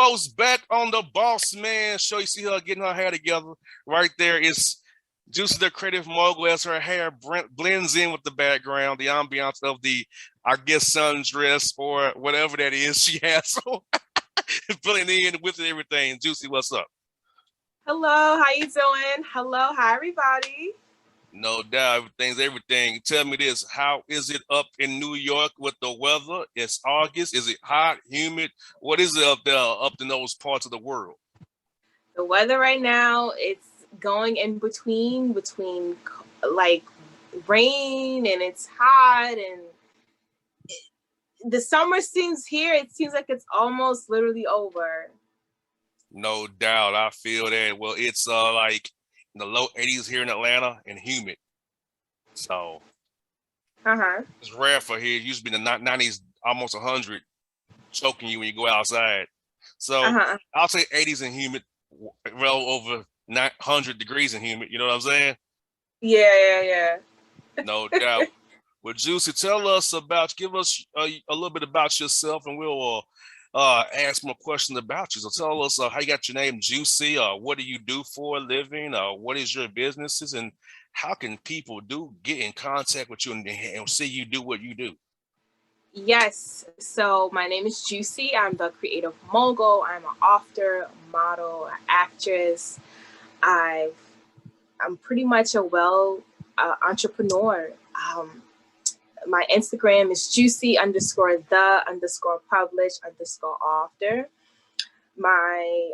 co-host back on the Bossman show. You see her getting her hair together right there. It's Juicy the creative mogul as her hair blends in with the background, the ambiance of the, I guess, sundress or whatever that is she has. So blending in with everything. Juicy, what's up? Hello, how you doing? Hello, hi everybody. No doubt, everything's everything. Tell me this: how is it up in New York with the weather? It's August. Is it hot, humid? What is it up there, up in those parts of the world? The weather right now, it's going in between like rain and it's hot and the summer seems here, it seems like it's almost literally over. No doubt, I feel that. Well, it's like in the low 80s here in Atlanta and humid. So Uh-huh. it's rare for here. It used to be in the 90s, almost 100, choking you when you go outside. So Uh-huh. I'll say 80s and humid, well over 900 degrees and humid. You know what I'm saying? Yeah. No doubt. Well, Juicy, tell us about, give us a little bit about yourself, and we'll ask more questions about you. So tell us how you got your name, Juicy. What do you do for a living? What is your businesses, and how can people get in contact with you and see you do what you do? Yes. So my name is Juicy. I'm the creative mogul. I'm an author, model, actress. I've I'm pretty much a entrepreneur. My Instagram is juicy underscore the underscore publish underscore author. My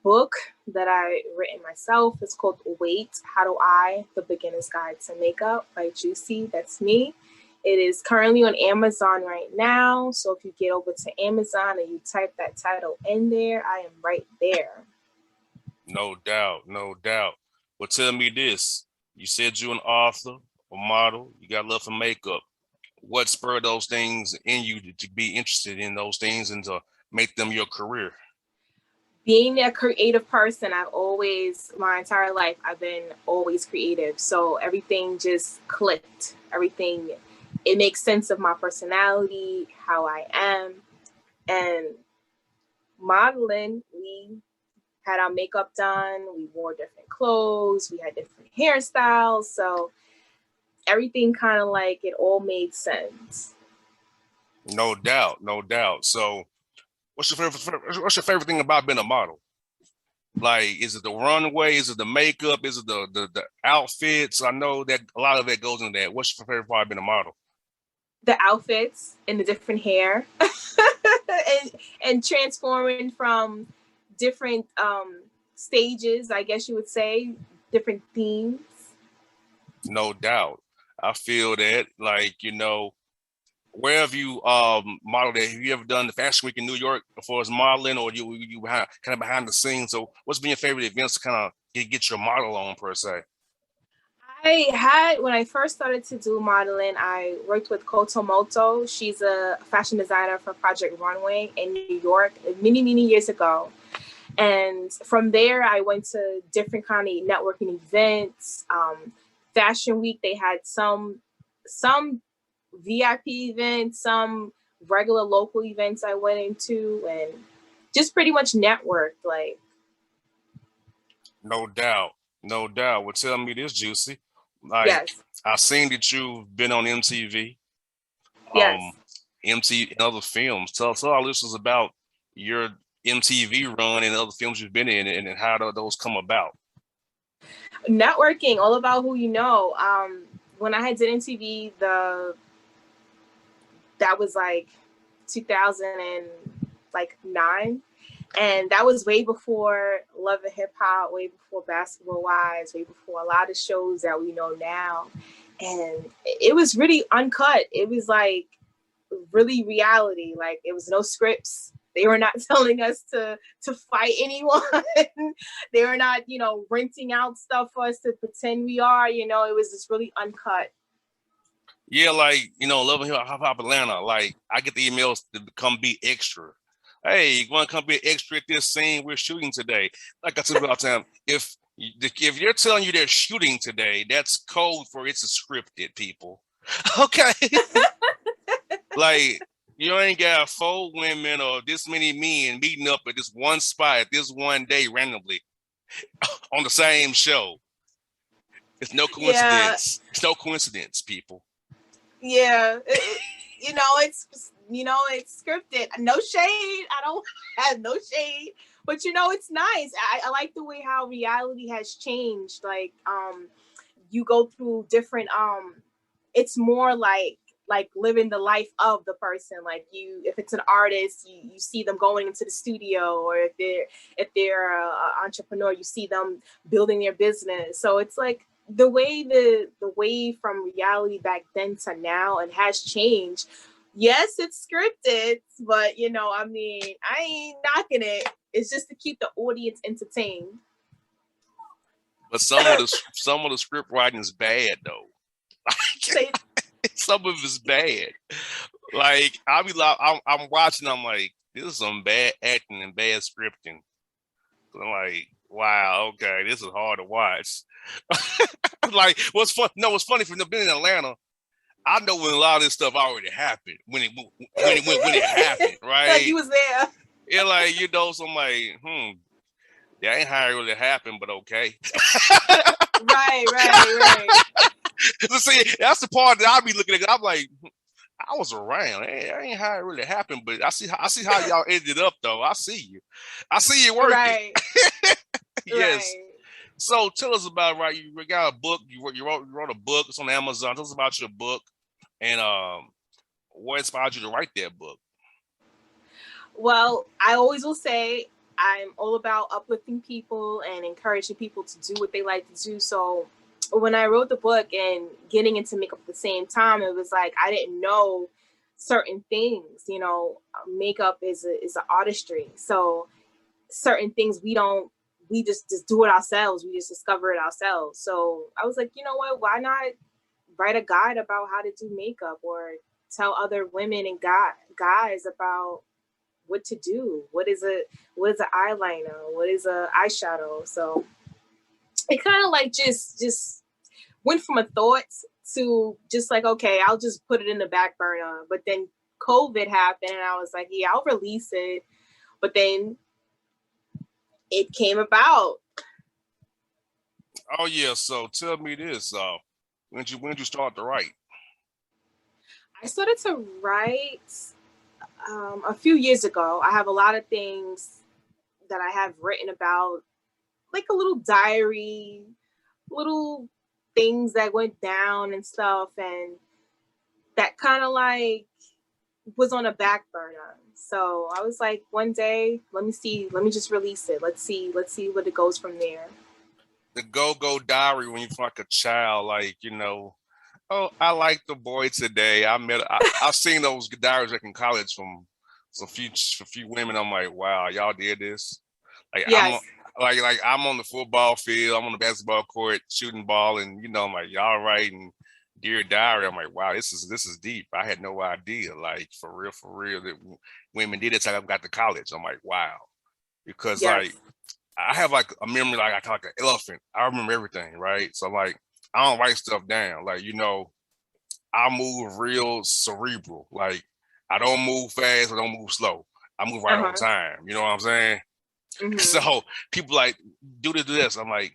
book that I written myself is called Wait, How Do I? The Beginner's Guide to Makeup by Juicy. That's me. It is currently on Amazon right now. So if you get over to Amazon and you type that title in there, I am right there. No doubt, no doubt. Well, tell me this. You said you're an author, a model, you got love for makeup. What spurred those things in you to be interested in those things and to make them your career? Being a creative person, my entire life, I've been always creative. So everything just clicked. It makes sense of my personality, how I am. And modeling, we had our makeup done, we wore different clothes, we had different hairstyles. So everything kind of like it all made sense. No doubt, no doubt. So, what's your favorite thing about being a model? Like, is it the runway? Is it the makeup? Is it the outfits? I know that a lot of it goes into that. What's your favorite part of being a model? The outfits and the different hair and transforming from different stages, I guess you would say, different themes. No doubt. I feel that. Like, where have you modeled at? Have you ever done the Fashion Week in New York for as modeling, or you kind of behind the scenes? So, what's been your favorite events to kind of get your model on per se? When I first started to do modeling, I worked with Kotomoto. She's a fashion designer for Project Runway in New York many years ago. And from there, I went to different kind of networking events. Fashion Week, they had some VIP events, some regular local events I went into, and just pretty much networked. Like, No doubt, no doubt. Well, tell me this, Juicy. Like, yes, I've seen that you've been on MTV, um, yes. MTV and other films. Tell our listeners about your MTV run and other films you've been in, and how those come about. Networking, all about who you know. When I had did MTV, that was like 2009, and that was way before Love and Hip Hop, way before Basketball Wives, way before a lot of shows that we know now. And it was really uncut. It was like really reality. Like, it was no scripts. They were not telling us to fight anyone. They were not, renting out stuff for us to pretend we are. It was just really uncut. Yeah, like, Love and Hip Hop Atlanta. Like, I get the emails to come be extra. Hey, you want to come be extra at this scene we're shooting today? Like I said about time, if you're telling you they're shooting today, that's code for it's a scripted, people. Okay. Like, You ain't got 4 women or this many men meeting up at this one spot at this one day randomly on the same show. It's no Yeah, coincidence. It's no coincidence, people. yeah. It's scripted. No shade. I don't have no shade, but it's nice. I like the way how reality has changed. Like, you go through different. It's more like living the life of the person. Like, if it's an artist, you see them going into the studio, or if they're a entrepreneur, you see them building their business. So it's like the way from reality back then to now, and has changed. Yes, it's scripted, but I mean, I ain't knocking it. It's just to keep the audience entertained. But some of the script writing is bad though. Some of it's bad. Like I'm watching. I'm like, this is some bad acting and bad scripting. I'm like, wow, okay, this is hard to watch. Like, what's fun? No, what's funny for being in Atlanta. I know when a lot of this stuff already happened when it happened, right? Like, you was there. Yeah, like so I'm like, that ain't how it really happened, but okay. Right. See, that's the part that I be looking at. I'm like, I was around. That ain't how it really happened, but I see how y'all ended up though. I see you working. Right. Yes. Right. So tell us about You got a book. You wrote a book. It's on Amazon. Tell us about your book and what inspired you to write that book. Well, I always will say I'm all about uplifting people and encouraging people to do what they like to do. So when I wrote the book and getting into makeup at the same time, it was like I didn't know certain things. Makeup is an artistry. So certain things we just do it ourselves. We just discover it ourselves. So I was like, you know what? Why not write a guide about how to do makeup, or tell other women and guys about what to do. What is an eyeliner? What is a eyeshadow? So it kind of like just went from a thought to just like, okay, I'll just put it in the back burner. But then COVID happened, and I was like, yeah, I'll release it. But then it came about. Oh yeah. So tell me this. When did you start to write? I started to write a few years ago. I have a lot of things that I have written about, like a little diary, little things that went down and stuff, and that kind of like was on a back burner. So I was like, one day, let me just release it. Let's see what it goes from there. The go-go diary when you're like a child, like oh, I like the boy today. I've seen those diaries like in college from few women. I'm like, wow, y'all did this. Like Yes. I'm on the football field, I'm on the basketball court shooting ball, and I'm like, y'all writing dear diary. I'm like, wow, this is deep. I had no idea, like for real, that women did it till I got to college. I'm like, wow, because Yes. like I have like a memory like I like an elephant. I remember everything, right? So like I don't write stuff down. Like I move real cerebral. Like I don't move fast. I don't move slow. I move right on time. You know what I'm saying? Mm-hmm. So people like do this. I'm like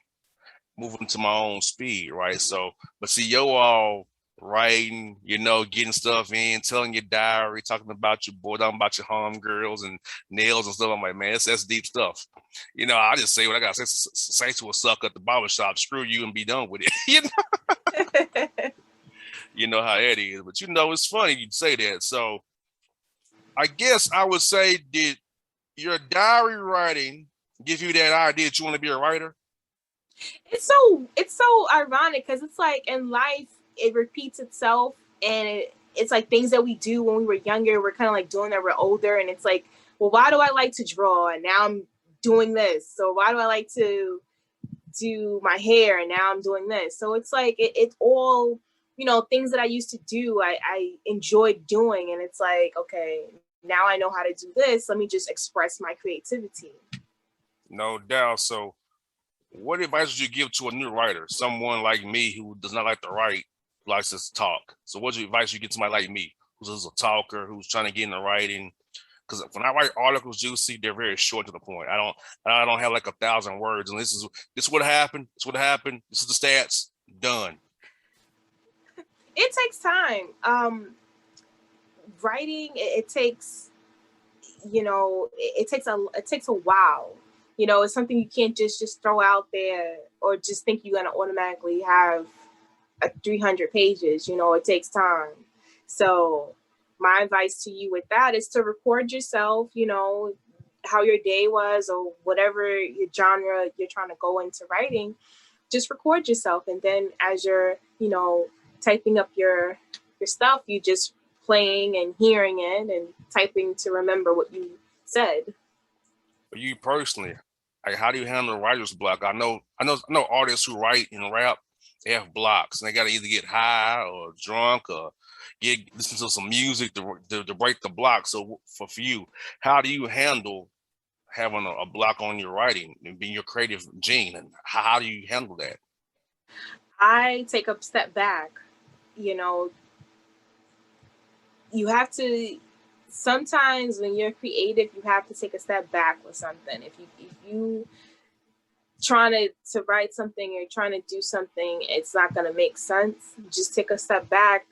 moving to my own speed, right? So, but see, yo all writing, getting stuff in, telling your diary, talking about your boy, talking about your homegirls and nails and stuff. I'm like, man, that's deep stuff. I just say what I got to say to a sucker at the barbershop, screw you and be done with it. You know how that is. But it's funny you'd say that. So I guess I would say, did your diary writing give you that idea that you want to be a writer? It's so ironic, because it's like in life it repeats itself, and it's like things that we do when we were younger, we're kind of like doing that we're older, and it's like, well, why do I like to draw and now I'm doing this? So why do I like to do my hair and now I'm doing this? So it's like it's all things that I used to do, I enjoyed doing, and it's like, okay, now I know how to do this, let me just express my creativity. No doubt. So what advice would you give to a new writer, someone like me who does not like to write, likes to talk? So what advice you give to somebody like me who's a talker, who's trying to get into writing? Because when I write articles, Juicy, they're very short to the point. I don't have like 1,000 words, and this is what happened. This is what happened. This is the stats. Done. It takes time. Writing, it takes, it takes a while. It's something you can't just throw out there or just think you're gonna automatically have 300 pages. It takes time. So my advice to you with that is to record yourself, how your day was or whatever your genre you're trying to go into writing. Just record yourself, and then as you're, typing up your stuff, you just playing and hearing it and typing to remember what you said. For you personally, like, how do you handle writer's block? I know artists who write and rap, they have blocks, and they got to either get high or drunk or listen to some music to break the block. So for you, how do you handle having a block on your writing and being your creative gene, and how do you handle that? I take a step back. You have to, sometimes when you're creative, you have to take a step back with something. If you trying to write something or trying to do something, it's not going to make sense. Just take a step back,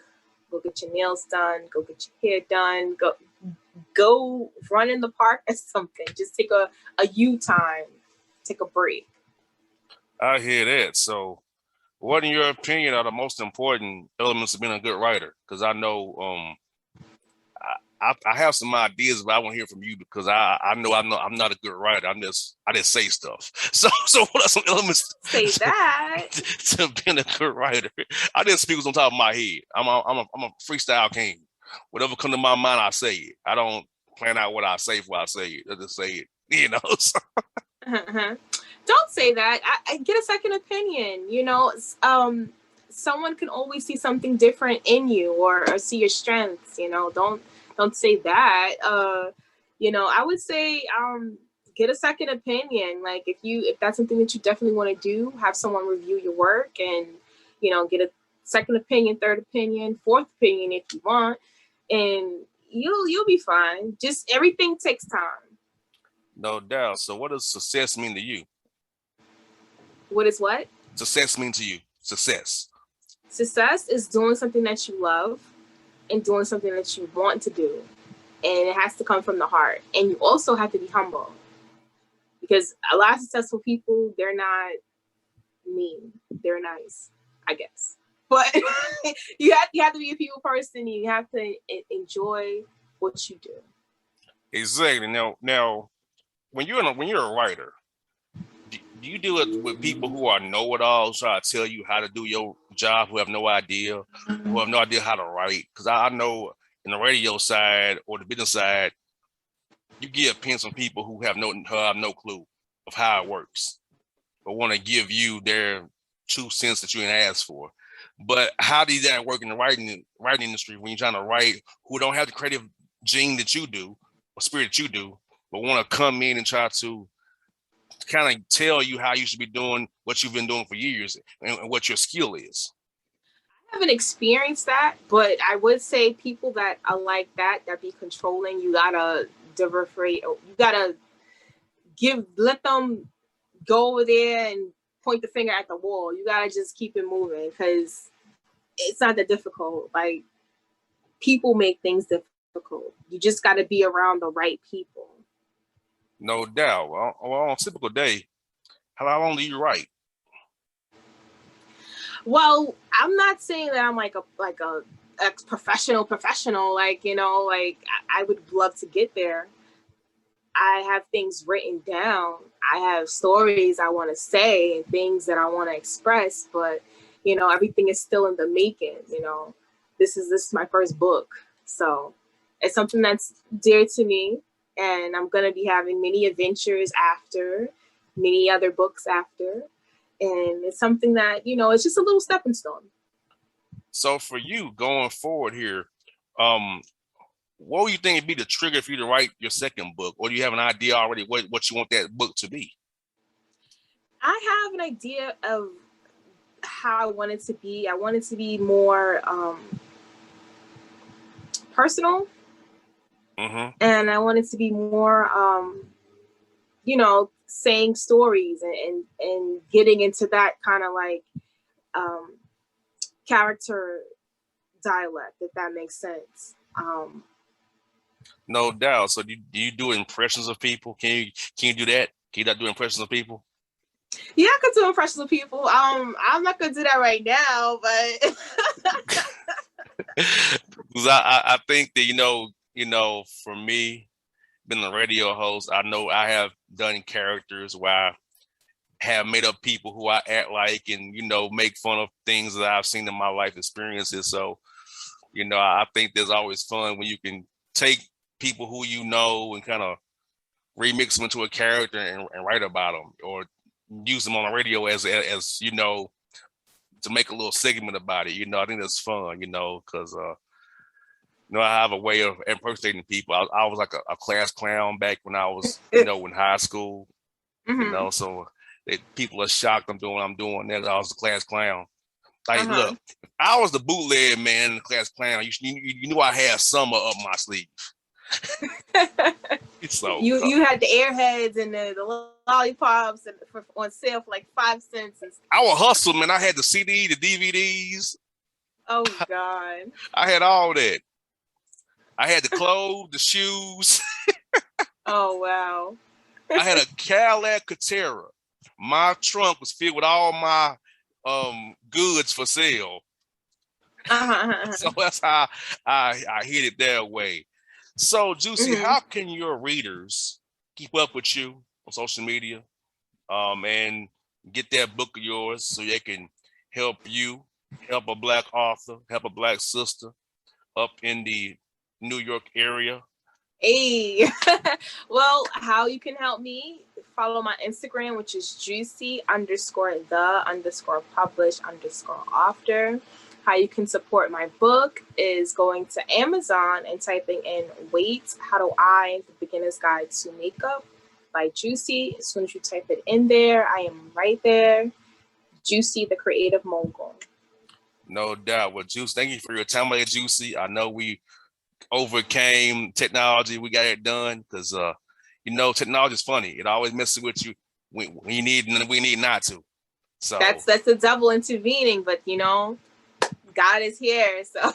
go get your nails done, go get your hair done, go run in the park or something. Just take a you time, take a break. I hear that. So what, in your opinion, are the most important elements of being a good writer? Because I know I have some ideas, but I want to hear from you because I know I'm not a good writer. I just say stuff. So what are some elements Say that to being a good writer? I didn't speak what's on top of my head. I'm a freestyle king. Whatever comes to my mind, I say it. I don't plan out what I say before I say it. I just say it. So. Don't say that. I get a second opinion. Someone can always see something different in you or see your strengths. Don't say that. I would say get a second opinion. Like if that's something that you definitely want to do, have someone review your work and get a second opinion, third opinion, fourth opinion if you want, and you'll be fine. Just everything takes time. No doubt. So what does success mean to you? What is what? Success mean to you? Success. Success is doing something that you love and doing something that you want to do. And it has to come from the heart. And you also have to be humble. Because a lot of successful people, they're not mean. They're nice, I guess. But you have to be a people person. You have to enjoy what you do. Exactly. Now, when you're a writer, do you deal with people who are know-it-alls, try to tell you how to do your job, who have no idea, who have no idea how to write? Because I know in the radio side or the business side, you get opinions from people who have no clue of how it works, but want to give you their 2 cents that you didn't ask for. But how does that work in the writing industry when you're trying to write, who don't have the creative gene that you do or spirit that you do, but want to come in and try to kind of tell you how you should be doing what you've been doing for years and what your skill is? I haven't experienced that, but I would say people that are like that be controlling, you gotta differentiate. You gotta let them go over there and point the finger at the wall. You gotta just keep it moving because it's not that difficult. Like, people make things difficult. You just gotta be around the right people. No doubt. Well, on a typical day, how long do you write? Well, I'm not saying that I'm like a professional. Like, I would love to get there. I have things written down. I have stories I want to say and things that I want to express, but everything is still in the making. This is my first book, so it's something that's dear to me, and I'm gonna be having many adventures after, many other books after, and it's something that it's just a little stepping stone. So for you going forward here, what would you think would be the trigger for you to write your second book? Or do you have an idea already what you want that book to be? I have an idea of how I want it to be. I want it to be more personal, and I want it to be more, saying stories and getting into that kind of like character dialect, if that makes sense. No doubt. So do you do impressions of people? Can you do that? Can you not do impressions of people? Yeah, I could do impressions of people. I'm not gonna do that right now, but Because I think that for me, being a radio host, I know I have done characters where I have made up people who I act like and make fun of things that I've seen in my life experiences. So I think there's always fun when you can take people who and kind of remix them into a character and write about them or use them on the radio as to make a little segment about it. I think that's fun, because I have a way of impersonating people. I was like a class clown back when I was, in high school, so people are shocked I'm doing what I'm doing. That I was the class clown. Like, look, if I was the bootleg man in the class clown, you knew I had summer up my sleeve. So you had the airheads and the lollipops on sale for like 5 cents. I would hustle, man. I had the CD, the DVDs. Oh God! I had all that. I had the clothes, the shoes. Oh wow! I had a Cadillac Catera. My trunk was filled with all my goods for sale. So that's how I hit it that way. So, Juicy, how can your readers keep up with you on social media and get that book of yours so they can help you, help a Black author, help a Black sister up in the New York area? Hey, well, how you can help me? Follow my Instagram, which is juicy_the_publish_author. How you can support my book is going to Amazon and typing in Wait, How Do I, The Beginner's Guide to Makeup by Juicy. As soon as you type it in there, I am right there. Juicy, the creative mogul. No doubt. Well, Juicy, thank you for your time today, Juicy. I know we overcame technology. We got it done because, technology is funny. It always messes with you when you need and we need not to. So that's the devil intervening, but God is here, so.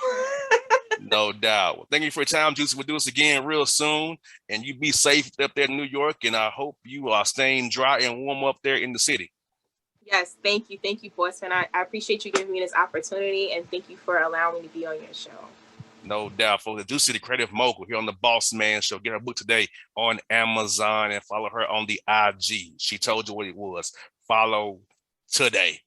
No doubt. Well, thank you for your time, Juicy. We'll do this again real soon, and you be safe up there in New York, and I hope you are staying dry and warm up there in the city. Yes, thank you, Bossman. I appreciate you giving me this opportunity, and thank you for allowing me to be on your show. No doubt, folks. The Juicy, the creative mogul, here on the Bossman Show. Get her book today on Amazon and follow her on the IG. She told you what it was. Follow today.